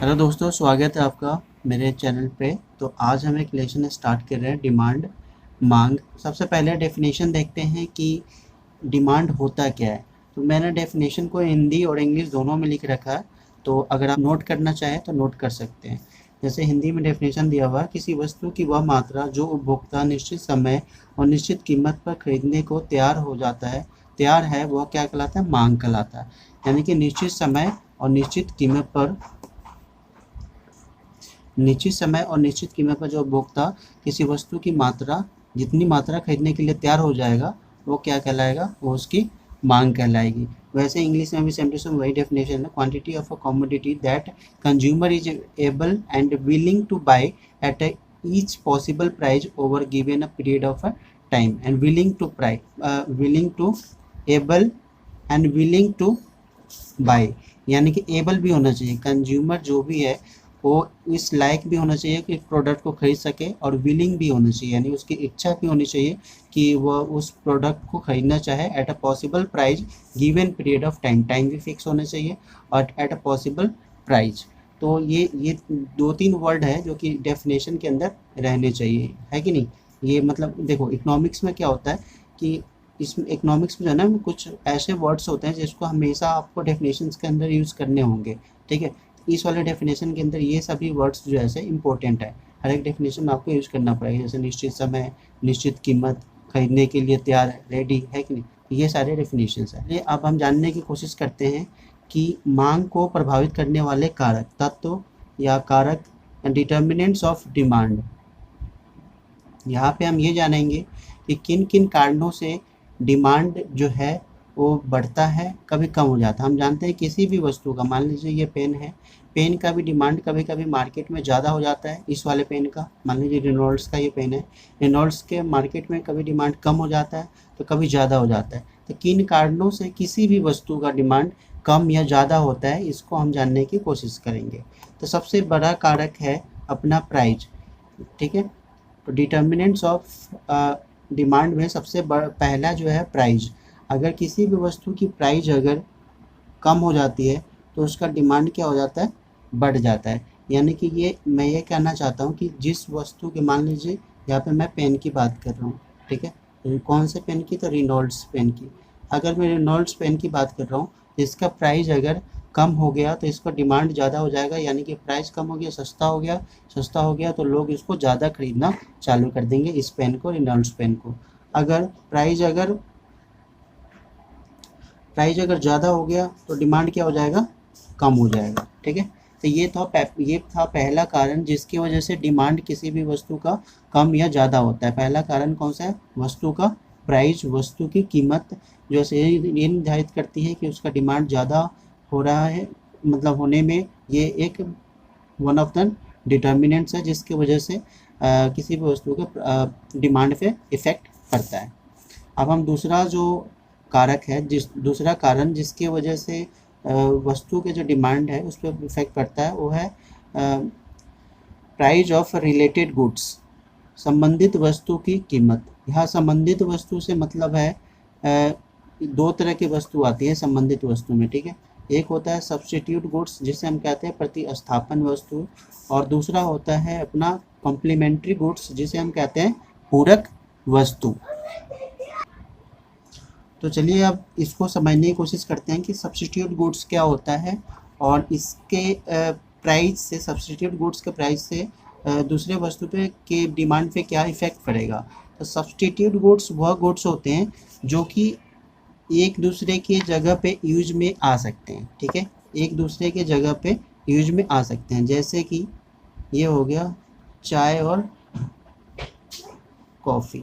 Hello दोस्तों, स्वागत है आपका मेरे चैनल पे। तो आज हम एक लेसन स्टार्ट कर रहे हैं, डिमांड, मांग। सबसे पहले डेफिनेशन देखते हैं कि डिमांड होता क्या है। तो मैंने डेफिनेशन को हिंदी और इंग्लिश दोनों में लिख रखा है, तो अगर आप नोट करना चाहें तो नोट कर सकते हैं। जैसे हिंदी में डेफिनेशन दिया हुआ है, किसी वस्तु की वह मात्रा जो उपभोक्ता निश्चित समय और निश्चित कीमत पर खरीदने को तैयार है, वह क्या कहलाता है? मांग कहलाता है। यानी कि निश्चित समय और निश्चित कीमत पर जो उपभोक्ता किसी वस्तु की मात्रा, जितनी मात्रा खरीदने के लिए तैयार हो जाएगा, वो क्या कहलाएगा? वो उसकी मांग कहलाएगी। वैसे इंग्लिश में भी सेम टू सेम वही डेफिनेशन है, quantity of a commodity that consumer is able and willing to buy at each possible price over given a period of a time and willing to able and willing to buy. यानी कि able भी होना चाहिए, consumer जो भी है वो इस लायक भी होना चाहिए कि प्रोडक्ट को खरीद सके, और विलिंग भी होना चाहिए, यानी उसकी इच्छा भी होनी चाहिए कि वह उस प्रोडक्ट को खरीदना चाहे at a possible price given period of time भी फिक्स होना चाहिए और एट अ पॉसिबल प्राइस। तो ये दो तीन वर्ड है जो कि डेफिनेशन के अंदर रहने चाहिए, है कि नहीं? ये मतलब देखो, इकोनॉमिक्स में क्या होता है कि इसमें इकोनॉमिक्स में जो है ना, कुछ ऐसे वर्ड्स होते हैं जिसको हमेशा आपको डेफिनेशंस के अंदर यूज़ करने होंगे। ठीक है, इस वाले डेफिनेशन के अंदर ये सभी वर्ड्स जो ऐसे इंपॉर्टेंट है, हर एक डेफिनेशन में आपको यूज़ करना पड़ेगा। जैसे निश्चित समय, निश्चित कीमत, खरीदने के लिए तैयार, रेडी, है कि नहीं? ये सारे डेफिनेशंस हैं। ये अब हम जानने की कोशिश करते हैं कि मांग को प्रभावित करने वाले कारक, तत्व या कारक, डिटर्मिनेंट्स ऑफ डिमांड। यहाँ पे हम ये जानेंगे कि किन किन कारणों से डिमांड जो है वो बढ़ता है, कभी कम हो जाता है। हम जानते हैं किसी भी वस्तु का, मान लीजिए ये पेन है, पेन का भी डिमांड कभी कभी मार्केट में ज़्यादा हो जाता है। इस वाले पेन का, मान लीजिए रेनॉल्ड्स का ये पेन है, रेनॉल्ड्स के मार्केट में कभी डिमांड कम हो जाता है तो कभी ज़्यादा हो जाता है। तो किन कारणों से किसी भी वस्तु का डिमांड कम या ज़्यादा होता है, इसको हम जानने की कोशिश करेंगे। तो सबसे बड़ा कारक है अपना प्राइस। ठीक है, तो डिटर्मिनेंट्स ऑफ डिमांड में सबसे पहला जो है प्राइस। अगर किसी भी वस्तु की प्राइस अगर कम हो जाती है तो उसका डिमांड क्या हो जाता है? बढ़ जाता है। यानी कि मैं ये कहना चाहता हूँ कि जिस वस्तु के, मान लीजिए यहाँ पे मैं पेन की बात कर रहा हूँ, ठीक है, तो कौन से पेन की? तो रेनॉल्ड्स पेन की। अगर मैं रेनॉल्ड्स पेन की बात कर रहा हूँ, इसका प्राइस अगर कम हो गया तो इसका डिमांड ज़्यादा हो जाएगा। यानी कि प्राइस कम हो गया, सस्ता हो गया तो लोग इसको ज़्यादा खरीदना चालू कर देंगे, इस पेन को, रेनॉल्ड्स पेन को। अगर प्राइस अगर ज़्यादा हो गया तो डिमांड क्या हो जाएगा? कम हो जाएगा। ठीक है, तो ये था पहला कारण जिसकी वजह से डिमांड किसी भी वस्तु का कम या ज़्यादा होता है। पहला कारण कौन सा है? वस्तु का प्राइस, वस्तु की कीमत जो है ये निर्धारित करती है कि उसका डिमांड ज़्यादा हो रहा है, मतलब होने में ये एक वन ऑफ द डिटर्मिनेंट्स है जिसकी वजह से किसी भी वस्तु के डिमांड पे इफ़ेक्ट पड़ता है। अब हम दूसरा कारण जिसकी वजह से वस्तु के जो डिमांड है उस पर इफेक्ट पड़ता है, वो है प्राइस ऑफ रिलेटेड गुड्स, संबंधित वस्तु की कीमत। यहाँ संबंधित वस्तु से मतलब है दो तरह की वस्तु आती है संबंधित वस्तु में। ठीक है, एक होता है सब्स्टिट्यूट गुड्स जिसे हम कहते हैं प्रतिस्थापन वस्तु, और दूसरा होता है अपना कॉम्प्लीमेंट्री गुड्स जिसे हम कहते हैं पूरक वस्तु। तो चलिए अब इसको समझने की कोशिश करते हैं कि सब्स्टिट्यूट गुड्स क्या होता है और इसके सब्स्टिट्यूट गुड्स के प्राइस से दूसरे वस्तु पे के डिमांड पे क्या इफ़ेक्ट पड़ेगा। तो सब्स्टिट्यूट गुड्स वह गुड्स होते हैं जो कि एक दूसरे के जगह पे यूज में आ सकते हैं। ठीक है, एक दूसरे के जगह पे यूज में आ सकते हैं, जैसे कि ये हो गया चाय और कॉफ़ी।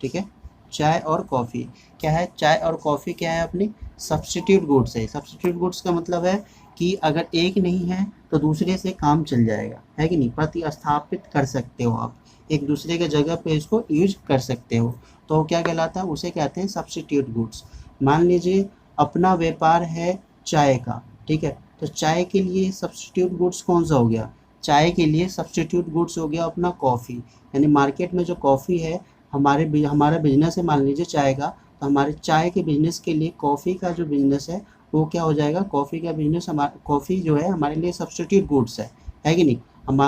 ठीक है, चाय और कॉफ़ी क्या है? चाय और कॉफ़ी क्या है? अपनी सब्स्टिट्यूट गुड्स है। सब्स्टिट्यूट गुड्स का मतलब है कि अगर एक नहीं है तो दूसरे से काम चल जाएगा, है कि नहीं? प्रतिस्थापित कर सकते हो आप, एक दूसरे के जगह पे इसको यूज कर सकते हो, तो क्या कहलाता है? उसे कहते हैं सब्स्टिट्यूट गुड्स। मान लीजिए अपना व्यापार है चाय का, ठीक है, तो चाय के लिए सब्स्टिट्यूट गुड्स कौन सा हो गया? चाय के लिए सब्स्टिट्यूट गुड्स हो गया अपना कॉफ़ी। यानी मार्केट में जो कॉफ़ी है, हमारा बिजनेस है मान लीजिए चाय का, तो हमारे चाय के बिजनेस के लिए कॉफ़ी का जो बिजनेस है वो क्या हो जाएगा, कॉफ़ी का बिजनेस, हमारा कॉफ़ी जो है हमारे लिए सब्स्टिट्यूट गुड्स है कि नहीं, हम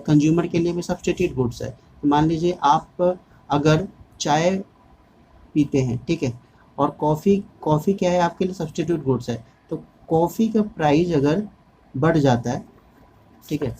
कंज्यूमर के लिए भी सब्स्टिट्यूट गुड्स है। तो मान लीजिए आप अगर चाय पीते हैं, ठीक है, और कॉफ़ी कॉफ़ी क्या है आपके लिए, सब्स्टिट्यूट गुड्स है। तो कॉफ़ी का प्राइस अगर बढ़ जाता है, ठीक है,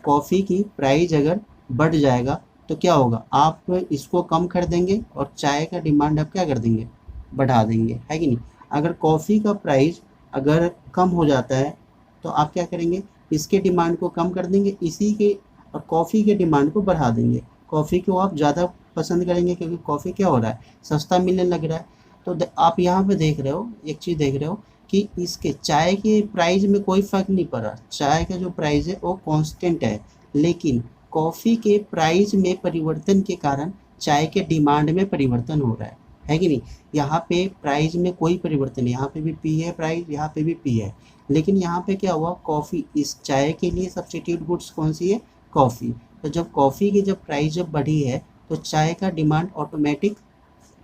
कॉफ़ी की प्राइस अगर बढ़ जाएगा तो क्या होगा, आप इसको कम कर देंगे और चाय का डिमांड आप क्या कर देंगे, बढ़ा देंगे, है कि नहीं। अगर कॉफ़ी का प्राइस अगर कम हो जाता है तो आप क्या करेंगे, इसके डिमांड को कम कर देंगे, इसी के और कॉफ़ी के डिमांड को बढ़ा देंगे। कॉफ़ी को आप ज़्यादा पसंद करेंगे क्योंकि कॉफ़ी क्या हो रहा है, सस्ता मिलने लग रहा है। तो आप यहाँ पे देख रहे हो, एक चीज़ देख रहे हो कि इसके चाय के प्राइस में कोई फ़र्क नहीं पड़ रहा, चाय का जो प्राइस है वो कांस्टेंट है, लेकिन कॉफ़ी के प्राइस में परिवर्तन के कारण चाय के डिमांड में परिवर्तन हो रहा है कि नहीं। यहाँ पे प्राइस में कोई परिवर्तन नहीं, यहाँ पे भी पी है प्राइस, यहाँ पे भी पी है, लेकिन यहाँ पे क्या हुआ, कॉफ़ी, इस चाय के लिए सब्स्टिट्यूट गुड्स कौन सी है, कॉफ़ी। तो जब कॉफ़ी की जब प्राइस जब बढ़ी है तो चाय का डिमांड ऑटोमेटिक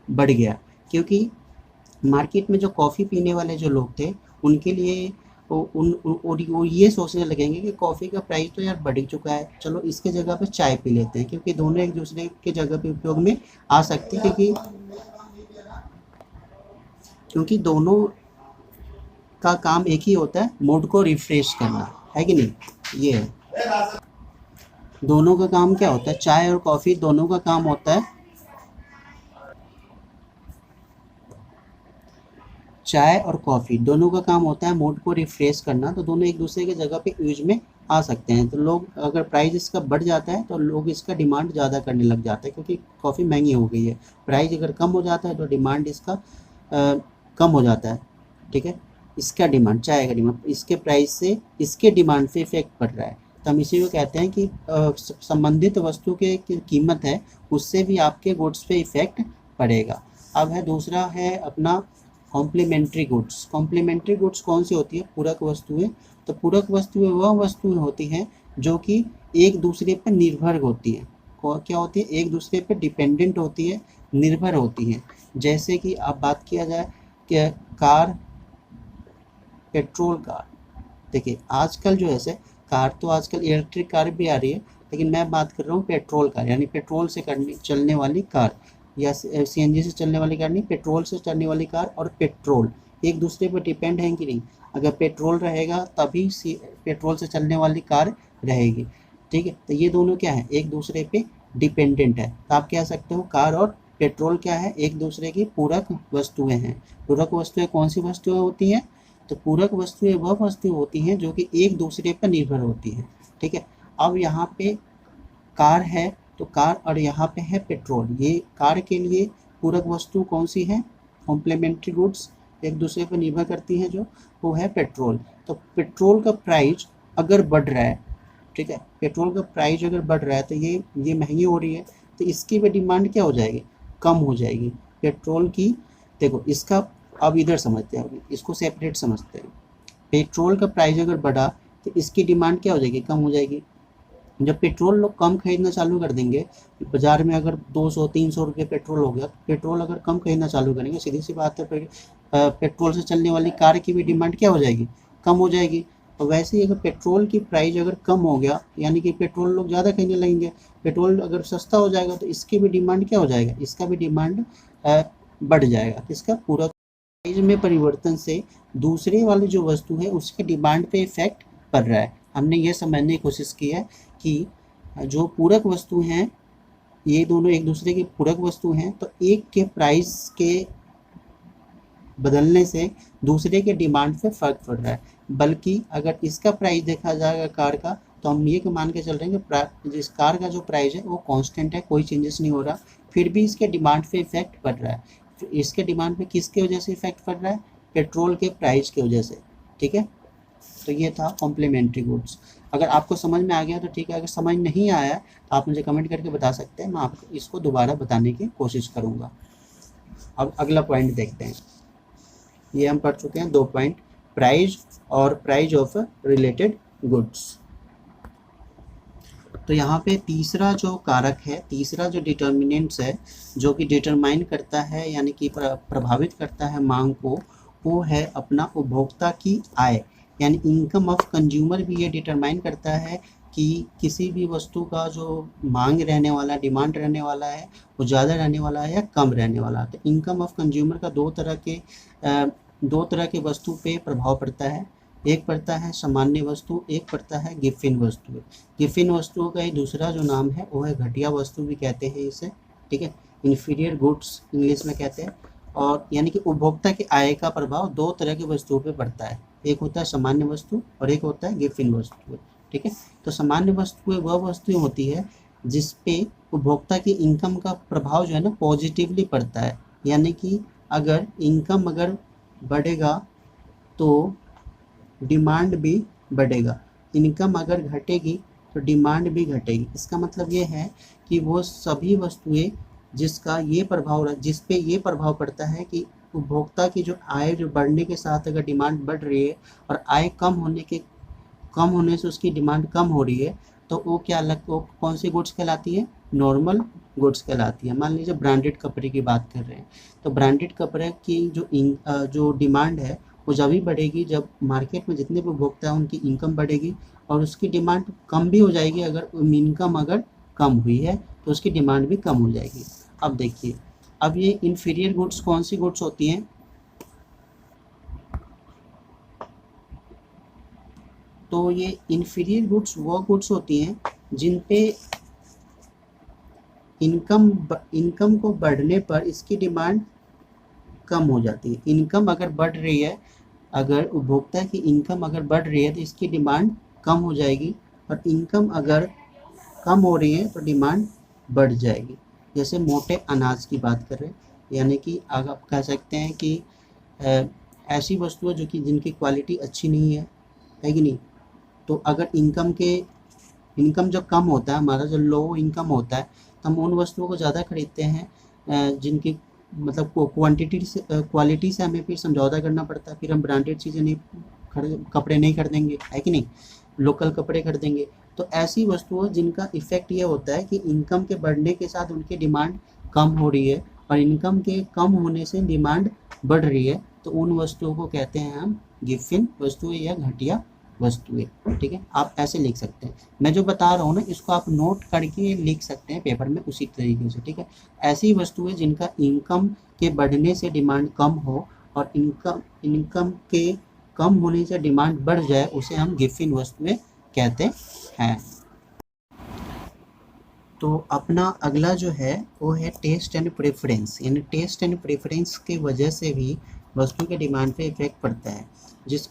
बढ़ गया, क्योंकि मार्केट में जो कॉफ़ी पीने वाले जो लोग थे उनके लिए वो ये सोचने लगेंगे कि कॉफ़ी का प्राइस तो यार बढ़ ही चुका है, चलो इसके जगह पे चाय पी लेते हैं, क्योंकि दोनों एक दूसरे के जगह पे उपयोग में आ सकते हैं, क्योंकि दोनों का काम एक ही होता है, मूड को रिफ्रेश करना, है कि नहीं। ये है, दोनों का काम क्या होता है, चाय और कॉफ़ी दोनों का काम होता है, चाय और कॉफ़ी दोनों का काम होता है मूड को रिफ्रेश करना। तो दोनों एक दूसरे के जगह पे यूज में आ सकते हैं। तो लोग, अगर प्राइस इसका बढ़ जाता है तो लोग इसका डिमांड ज़्यादा करने लग जाते हैं, क्योंकि कॉफ़ी महंगी हो गई है। प्राइस अगर कम हो जाता है तो डिमांड इसका कम हो जाता है, ठीक है। इसका डिमांड, चाय का डिमांड, इसके प्राइस से इसके डिमांड पे इफेक्ट पड़ रहा है। तो हम इसी को कहते हैं कि संबंधित वस्तु के कीमत है उससे भी आपके गुड्स पे इफेक्ट पड़ेगा। अब है दूसरा है अपना कॉम्प्लीमेंट्री गुड्स। कॉम्प्लीमेंट्री गुड्स कौन सी होती है, पूरक वस्तुएं। तो पूरक वस्तुएं वह वस्तुएं होती हैं जो कि एक दूसरे पर निर्भर होती हैं। क्या होती है, एक दूसरे पर डिपेंडेंट होती है, निर्भर होती हैं। जैसे कि अब बात किया जाए कि कार, पेट्रोल कार। देखिए आजकल जो है कार तो आजकल इलेक्ट्रिक कार भी आ रही है, लेकिन मैं बात कर रहा हूँ पेट्रोल कार, यानी पेट्रोल से चलने वाली कार, या सीएनजी से चलने वाली कार नहीं, पेट्रोल से चलने वाली कार। और पेट्रोल एक दूसरे पर डिपेंड है कि नहीं, अगर पेट्रोल रहेगा तभी पेट्रोल से चलने वाली कार रहेगी, ठीक है। तो ये दोनों क्या है, एक दूसरे पे डिपेंडेंट है। तो आप कह सकते हो कार और पेट्रोल क्या है, एक दूसरे की पूरक वस्तुएं हैं। पूरक वस्तुएं कौन सी वस्तुएं होती हैं, तो पूरक वस्तुएं वह वस्तुएं होती हैं जो कि एक दूसरे पर निर्भर होती हैं, ठीक है। अब यहाँ पे कार है तो कार, और यहाँ पे है पेट्रोल। ये कार के लिए पूरक वस्तु कौन सी है, कॉम्प्लीमेंट्री गुड्स, एक दूसरे पर निर्भर करती हैं जो, वो है पेट्रोल। तो पेट्रोल का प्राइस अगर बढ़ रहा है, ठीक है, पेट्रोल का प्राइस अगर बढ़ रहा है तो ये महंगी हो रही है, तो इसकी भी डिमांड क्या हो जाएगी, कम हो जाएगी पेट्रोल की। देखो इसका अब इधर समझते हैं, इसको सेपरेट समझते हैं। पेट्रोल का प्राइस अगर बढ़ा तो इसकी डिमांड क्या हो जाएगी, कम हो जाएगी। जब पेट्रोल लोग कम खरीदना चालू कर देंगे, बाज़ार में अगर 200-300 रुपये पेट्रोल हो गया, पेट्रोल अगर कम खरीदना चालू करेंगे, सीधी सी बात है, पेट्रोल से चलने वाली कार की भी डिमांड क्या हो जाएगी, कम हो जाएगी। और वैसे ही अगर पेट्रोल की प्राइस अगर कम हो गया, यानी कि पेट्रोल लोग ज़्यादा खरीदने लगेंगे, पेट्रोल अगर सस्ता हो जाएगा तो इसकी भी डिमांड क्या हो जाएगा, इसका भी डिमांड बढ़ जाएगा। इसका पूरा प्राइस में परिवर्तन से दूसरे वाली जो वस्तु है उसके डिमांड पे इफेक्ट पड़ रहा है। हमने ये समझने की कोशिश की है कि जो पूरक वस्तु हैं, ये दोनों एक दूसरे की पूरक वस्तु हैं, तो एक के प्राइस के बदलने से दूसरे के डिमांड पे फ़र्क पड़ रहा है। बल्कि अगर इसका प्राइस देखा जाएगा कार का, तो हम ये मान के चल रहे हैं कि जिस कार का जो प्राइस है वो कांस्टेंट है, कोई चेंजेस नहीं हो रहा, फिर भी इसके डिमांड पे इफेक्ट पड़ रहा है। इसके डिमांड पे किसके वजह से इफेक्ट पड़ रहा है, पेट्रोल के प्राइस की वजह से, ठीक है। तो ये था कॉम्प्लीमेंट्री गुड्स। अगर आपको समझ में आ गया तो ठीक है, अगर समझ नहीं आया तो आप मुझे कमेंट करके बता सकते हैं, मैं आपको इसको दोबारा बताने की कोशिश करूँगा। अब अगला पॉइंट देखते हैं। ये हम पढ़ चुके हैं 2 पॉइंट, प्राइस और प्राइस ऑफ रिलेटेड गुड्स। तो यहाँ पे तीसरा जो कारक है, तीसरा जो डिटर्मिनेंट्स है जो कि डिटरमाइन करता है, यानी कि प्रभावित करता है मांग को, वो है अपना उपभोक्ता की आय, यानी इनकम ऑफ कंज्यूमर भी ये डिटरमाइन करता है कि किसी भी वस्तु का जो मांग रहने वाला, डिमांड रहने वाला है, वो ज़्यादा रहने वाला है या कम रहने वाला है। तो इनकम ऑफ कंज्यूमर का दो तरह के वस्तु पे प्रभाव पड़ता है। एक पड़ता है सामान्य वस्तु, एक पड़ता है गिफिन वस्तु। गिफिन वस्तुओं का ही दूसरा जो नाम है वो है घटिया वस्तु भी कहते हैं इसे, ठीक है, इन्फीरियर गुड्स इंग्लिश में कहते हैं। और यानी कि उपभोक्ता की आय का प्रभाव दो तरह की वस्तुओं पे पड़ता है, एक होता है सामान्य वस्तु और एक होता है गिफिन वस्तु, ठीक है। तो सामान्य वस्तुएं वह वस्तुएं होती है जिस पे उपभोक्ता की इनकम का प्रभाव जो है ना पॉजिटिवली पड़ता है, यानी कि अगर इनकम अगर बढ़ेगा तो डिमांड भी बढ़ेगा, इनकम अगर घटेगी तो डिमांड भी घटेगी। इसका मतलब ये है कि वो सभी वस्तुएं जिस पे ये प्रभाव पड़ता है कि उपभोक्ता की जो आय जो बढ़ने के साथ अगर डिमांड बढ़ रही है और आय कम होने से उसकी डिमांड कम हो रही है, तो वो कौन सी गुड्स कहलाती है? नॉर्मल गुड्स कहलाती है। मान लीजिए ब्रांडेड कपड़े की बात कर रहे हैं, तो ब्रांडेड कपड़े की जो डिमांड है वो जब भी बढ़ेगी जब मार्केट में जितने भी उपभोक्ता हैं उनकी इनकम बढ़ेगी, और उसकी डिमांड कम भी हो जाएगी। अगर इनकम अगर कम हुई है तो उसकी डिमांड भी कम हो जाएगी। अब देखिए, अब ये इन्फीरियर गुड्स कौन सी गुड्स होती हैं? तो ये इन्फीरियर गुड्स वो गुड्स होती हैं जिन पे इनकम को बढ़ने पर इसकी डिमांड कम हो जाती है। इनकम अगर बढ़ रही है, अगर उपभोक्ता की इनकम अगर बढ़ रही है तो इसकी डिमांड कम हो जाएगी, और इनकम अगर कम हो रही है तो डिमांड बढ़ जाएगी। जैसे मोटे अनाज की बात कर रहे हैं, यानी कि अगर आप कह सकते हैं कि ऐसी वस्तुएं जो कि जिनकी क्वालिटी अच्छी नहीं है कि नहीं। तो अगर इनकम जो कम होता है, हमारा जो लो इनकम होता है, तो हम उन वस्तुओं को ज़्यादा खरीदते हैं जिनकी मतलब क्वालिटी से हमें फिर समझौता करना पड़ता है। फिर हम ब्रांडेड चीज़ें कपड़े नहीं खरीदेंगे, है कि नहीं, लोकल कपड़े खरीदेंगे। तो ऐसी वस्तुओं जिनका इफ़ेक्ट ये होता है कि इनकम के बढ़ने के साथ उनकी डिमांड कम हो रही है और इनकम के कम होने से डिमांड बढ़ रही है, तो उन वस्तुओं को कहते हैं हम गिफिन वस्तुएं या घटिया वस्तुएं, ठीक है। आप ऐसे लिख सकते हैं, मैं जो बता रहा हूँ ना इसको आप नोट करके लिख सकते हैं पेपर में उसी तरीके से, ठीक है। ऐसी वस्तुएं जिनका इनकम के बढ़ने से डिमांड कम हो और इनकम के कम होने से डिमांड बढ़ जाए, उसे हम गिफिन वस्तुएं कहते हैं। तो अपना अगला जो है वो है टेस्ट एंड प्रेफरेंस, यानी टेस्ट एंड प्रेफरेंस के वजह से भी वस्तु के डिमांड पे इफेक्ट पड़ता है। जिस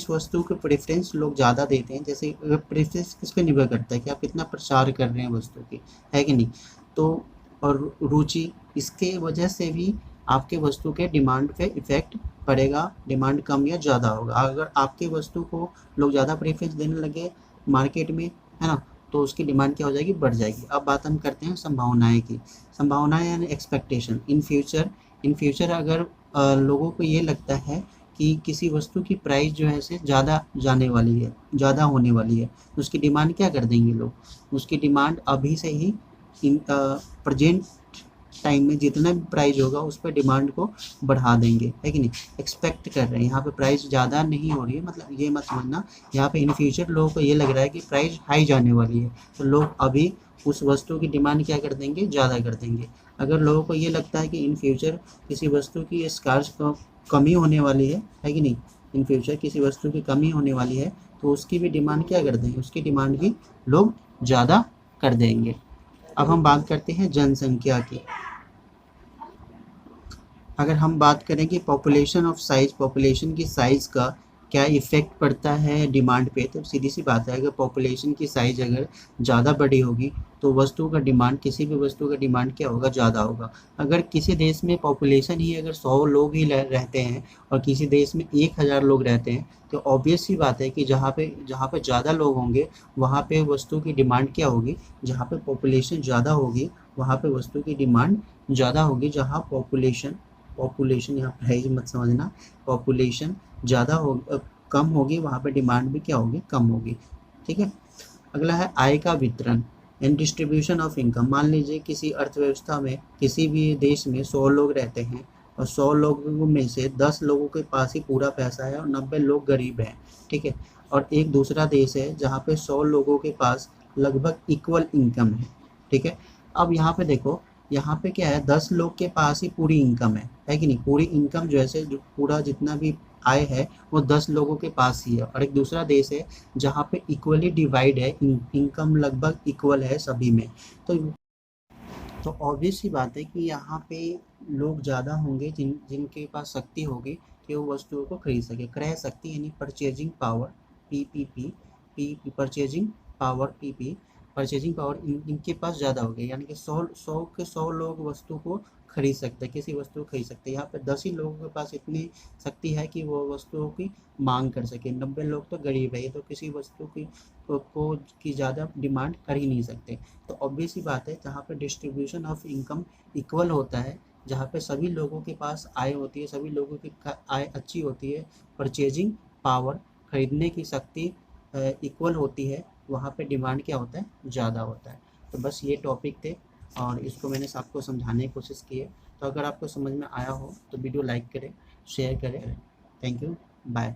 वस्तु के प्रेफरेंस लोग ज़्यादा देते हैं, जैसे प्रेफरेंस किस पे निर्भर करता है कि आप कितना प्रचार कर रहे हैं वस्तु की, है कि नहीं। तो और रुचि, इसके वजह से भी आपके वस्तु के डिमांड पे इफेक्ट पड़ेगा, डिमांड कम या ज़्यादा होगा। अगर आपके वस्तु को लोग ज़्यादा प्रेफरेंस देने लगे मार्केट में, है ना, तो उसकी डिमांड क्या हो जाएगी? बढ़ जाएगी। अब बात हम करते हैं संभावनाएं की। संभावनाएं यानी एक्सपेक्टेशन। इन फ्यूचर अगर लोगों को ये लगता है कि किसी वस्तु की प्राइस जो है से ज़्यादा जाने वाली है, ज़्यादा होने वाली है, तो उसकी डिमांड क्या कर देंगे लोग? उसकी डिमांड अभी से ही प्रेजेंट टाइम में जितना भी प्राइस होगा उस पर डिमांड को बढ़ा देंगे, है कि नहीं। एक्सपेक्ट कर रहे हैं, यहाँ पे प्राइस ज़्यादा नहीं हो रही है, मतलब ये मत समझना यहाँ पे इन फ्यूचर लोगों को ये लग रहा है कि प्राइस हाई जाने वाली है, तो लोग अभी उस वस्तु की डिमांड क्या कर देंगे? ज़्यादा कर देंगे। अगर लोगों को ये लगता है कि इन फ्यूचर किसी वस्तु की स्कार्स कमी होने वाली है कि नहीं, इन फ्यूचर किसी वस्तु की कमी होने वाली है, तो उसकी भी डिमांड क्या कर देंगे? उसकी डिमांड भी लोग ज़्यादा कर देंगे। अब हम बात करते हैं जनसंख्या की। अगर हम बात करें कि पॉपुलेशन की साइज़ का क्या इफ़ेक्ट पड़ता है डिमांड पे, तो सीधी सी बात है, अगर पॉपुलेशन की साइज़ अगर ज़्यादा बड़ी होगी तो वस्तु का डिमांड, किसी भी वस्तु का डिमांड क्या होगा? ज़्यादा होगा। अगर किसी देश में पॉपुलेशन ही अगर 100 लोग ही रहते हैं और किसी देश में 1000 लोग रहते हैं, तो ऑब्वियस सी बात है कि जहाँ पे ज़्यादा लोग होंगे वहाँ पे वस्तु की डिमांड क्या होगी? जहाँ पे पॉपुलेशन ज़्यादा होगी वहाँ पे वस्तु की डिमांड ज़्यादा होगी। जहाँ पॉपुलेशन यहाँ प्राइस मत समझना, पॉपुलेशन कम होगी वहाँ पे डिमांड भी क्या होगी? कम होगी, ठीक है। अगला है आय का वितरण एंड डिस्ट्रीब्यूशन ऑफ इनकम। मान लीजिए किसी अर्थव्यवस्था में, किसी भी देश में 100 लोग रहते हैं, और 100 लोगों में से 10 लोगों के पास ही पूरा पैसा है और 90 लोग गरीब हैं, ठीक है। और एक दूसरा देश है जहाँ पे 100 लोगों के पास लगभग इक्वल इनकम है, ठीक है। अब यहाँ पे देखो, यहाँ पे क्या है, 10 लोग के पास ही पूरी इनकम है कि नहीं, पूरी इनकम जैसे जो पूरा जितना भी आय है वो 10 लोगों के पास ही है। और एक दूसरा देश है जहाँ पे इक्वली डिवाइड है, इनकम लगभग इक्वल है सभी में। तो ऑब्वियस सी बात है कि यहाँ पे लोग ज़्यादा होंगे जिनके पास शक्ति होगी कि वो वस्तुओं को खरीद सके। क्रय शक्ति यानी purchasing power, PPP, P purchasing power, PP purchasing power इनके पास ज़्यादा होगी, यानी कि 100 लोग वस्तु को खरीद सकते हैं, किसी वस्तु को खरीद सकते हैं। यहाँ पे 10 ही लोगों के पास इतनी शक्ति है कि वो वस्तुओं की मांग कर सके। 90 लोग तो गरीब है, ये तो किसी वस्तु की ज़्यादा डिमांड कर ही नहीं सकते। तो ऑब्वियस ही बात है, जहाँ पे डिस्ट्रीब्यूशन ऑफ इनकम इक्वल होता है, जहाँ पे सभी लोगों के पास आय होती है, सभी लोगों की आय अच्छी होती है, परचेजिंग पावर खरीदने की शक्ति इक्वल होती है, वहाँ पे डिमांड क्या होता है, ज़्यादा होता है। तो बस ये टॉपिक थे और इसको मैंने आपको समझाने की कोशिश की है। तो अगर आपको समझ में आया हो तो वीडियो लाइक करें, शेयर करें। Thank you, bye.